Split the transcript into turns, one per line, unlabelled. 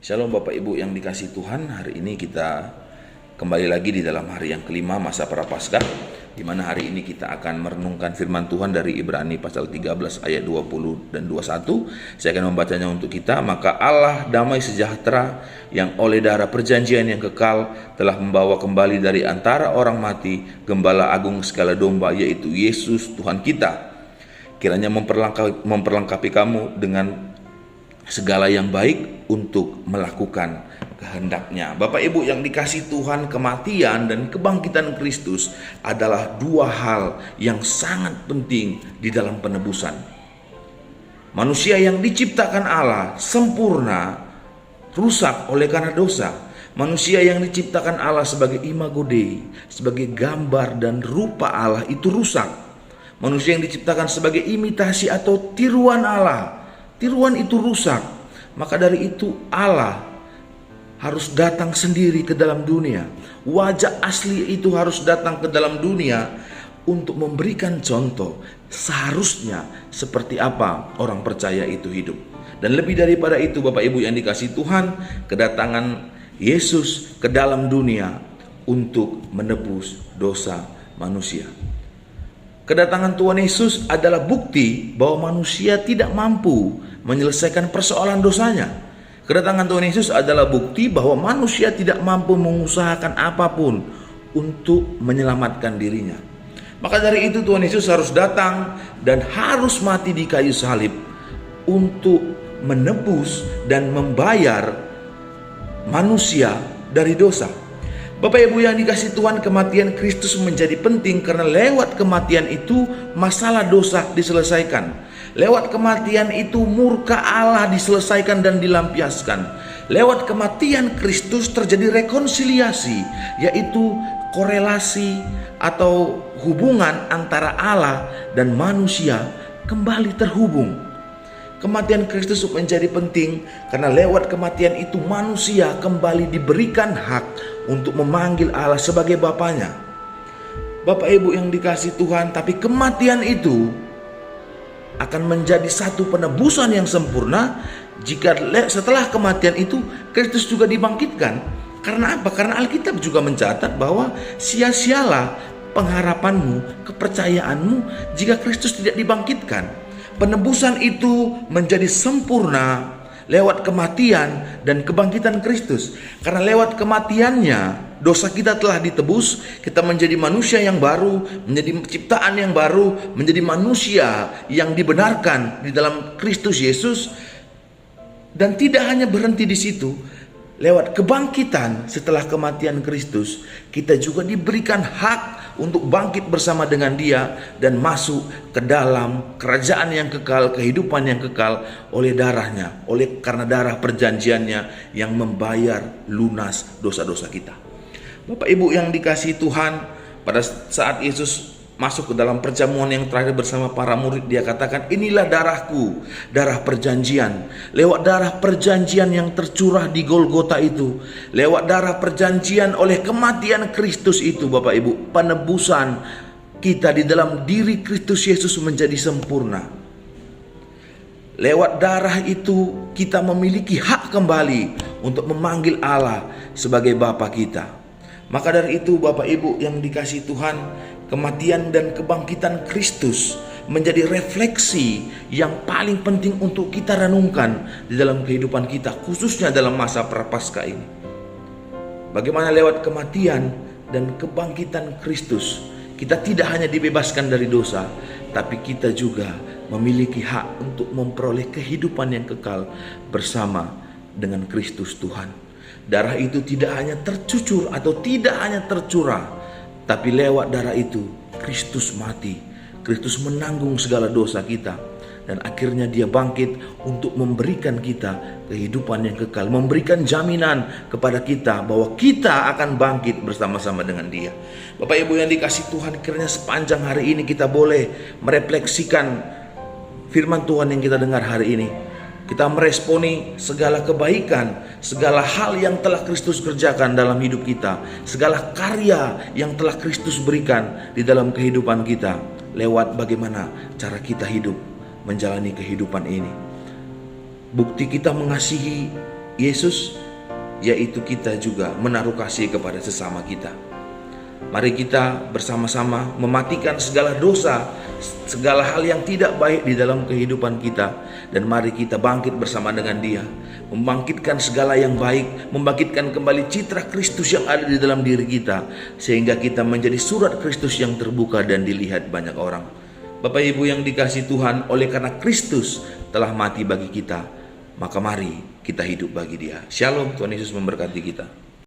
Shalom Bapak Ibu yang dikasihi Tuhan, hari ini kita kembali lagi di dalam hari yang kelima masa Prapaskah, di mana hari ini kita akan merenungkan firman Tuhan dari Ibrani pasal 13 ayat 20 dan 21. Saya akan membacanya untuk kita. Maka Allah damai sejahtera yang oleh darah perjanjian yang kekal telah membawa kembali dari antara orang mati Gembala Agung segala domba, yaitu Yesus Tuhan kita. Kiranya memperlengkapi kamu dengan segala yang baik untuk melakukan kehendaknya. Bapak Ibu yang dikasihi Tuhan, kematian dan kebangkitan Kristus adalah dua hal yang sangat penting di dalam penebusan. Manusia yang diciptakan Allah sempurna rusak oleh karena dosa. Manusia yang diciptakan Allah sebagai imago Dei, sebagai gambar dan rupa Allah, itu rusak. Manusia yang diciptakan sebagai imitasi atau tiruan Allah, tiruan itu rusak. Maka dari itu Allah harus datang sendiri ke dalam dunia. Wajah asli itu harus datang ke dalam dunia untuk memberikan contoh seharusnya seperti apa orang percaya itu hidup. Dan lebih daripada itu Bapak Ibu yang dikasihi Tuhan, kedatangan Yesus ke dalam dunia untuk menebus dosa manusia. Kedatangan Tuhan Yesus adalah bukti bahwa manusia tidak mampu menyelesaikan persoalan dosanya. Kedatangan Tuhan Yesus adalah bukti bahwa manusia tidak mampu mengusahakan apapun untuk menyelamatkan dirinya. Maka dari itu Tuhan Yesus harus datang dan harus mati di kayu salib untuk menebus dan membayar manusia dari dosa. Bapak Ibu yang dikasihi Tuhan, kematian Kristus menjadi penting karena lewat kematian itu masalah dosa diselesaikan. Lewat kematian itu murka Allah diselesaikan dan dilampiaskan. Lewat kematian Kristus terjadi rekonsiliasi, yaitu korelasi atau hubungan antara Allah dan manusia kembali terhubung. Kematian Kristus menjadi penting karena lewat kematian itu manusia kembali diberikan hak untuk memanggil Allah sebagai Bapanya. Bapak Ibu yang dikasihi Tuhan, tapi kematian itu akan menjadi satu penebusan yang sempurna jika setelah kematian itu Kristus juga dibangkitkan. Karena apa? Karena Alkitab juga mencatat bahwa sia-sialah pengharapanmu, kepercayaanmu jika Kristus tidak dibangkitkan. Penebusan itu menjadi sempurna lewat kematian dan kebangkitan Kristus. Karena lewat kematiannya dosa kita telah ditebus, kita menjadi manusia yang baru, menjadi ciptaan yang baru, menjadi manusia yang dibenarkan di dalam Kristus Yesus. Dan tidak hanya berhenti di situ, lewat kebangkitan setelah kematian Kristus, kita juga diberikan hak untuk bangkit bersama dengan Dia dan masuk ke dalam kerajaan yang kekal, kehidupan yang kekal oleh darahnya, karena darah perjanjiannya yang membayar lunas dosa-dosa kita. Bapak Ibu yang dikasihi Tuhan, pada saat Yesus masuk ke dalam perjamuan yang terakhir bersama para murid, Dia katakan, inilah darahku, darah perjanjian. Lewat darah perjanjian yang tercurah di Golgota itu, lewat darah perjanjian oleh kematian Kristus itu, Bapak Ibu, penebusan kita di dalam diri Kristus Yesus menjadi sempurna. Lewat darah itu kita memiliki hak kembali untuk memanggil Allah sebagai Bapa kita. Maka dari itu Bapak Ibu yang dikasihi Tuhan, kematian dan kebangkitan Kristus menjadi refleksi yang paling penting untuk kita renungkan di dalam kehidupan kita, khususnya dalam masa Prapaskah ini. Bagaimana lewat kematian dan kebangkitan Kristus kita tidak hanya dibebaskan dari dosa, tapi kita juga memiliki hak untuk memperoleh kehidupan yang kekal bersama dengan Kristus Tuhan. Darah itu tidak hanya tercucur atau tidak hanya tercurah, tapi lewat darah itu Kristus mati. Kristus menanggung segala dosa kita, dan akhirnya Dia bangkit untuk memberikan kita kehidupan yang kekal, memberikan jaminan kepada kita bahwa kita akan bangkit bersama-sama dengan Dia. Bapak Ibu yang dikasihi Tuhan, kiranya sepanjang hari ini kita boleh merefleksikan firman Tuhan yang kita dengar hari ini. Kita meresponi segala kebaikan, segala hal yang telah Kristus kerjakan dalam hidup kita, segala karya yang telah Kristus berikan di dalam kehidupan kita, lewat bagaimana cara kita hidup menjalani kehidupan ini. Bukti kita mengasihi Yesus, yaitu kita juga menaruh kasih kepada sesama kita. Mari kita bersama-sama mematikan segala dosa, segala hal yang tidak baik di dalam kehidupan kita. Dan mari kita bangkit bersama dengan Dia, membangkitkan segala yang baik, membangkitkan kembali citra Kristus yang ada di dalam diri kita, sehingga kita menjadi surat Kristus yang terbuka dan dilihat banyak orang. Bapak Ibu yang dikasihi Tuhan, oleh karena Kristus telah mati bagi kita, maka mari kita hidup bagi Dia. Shalom, Tuhan Yesus memberkati kita.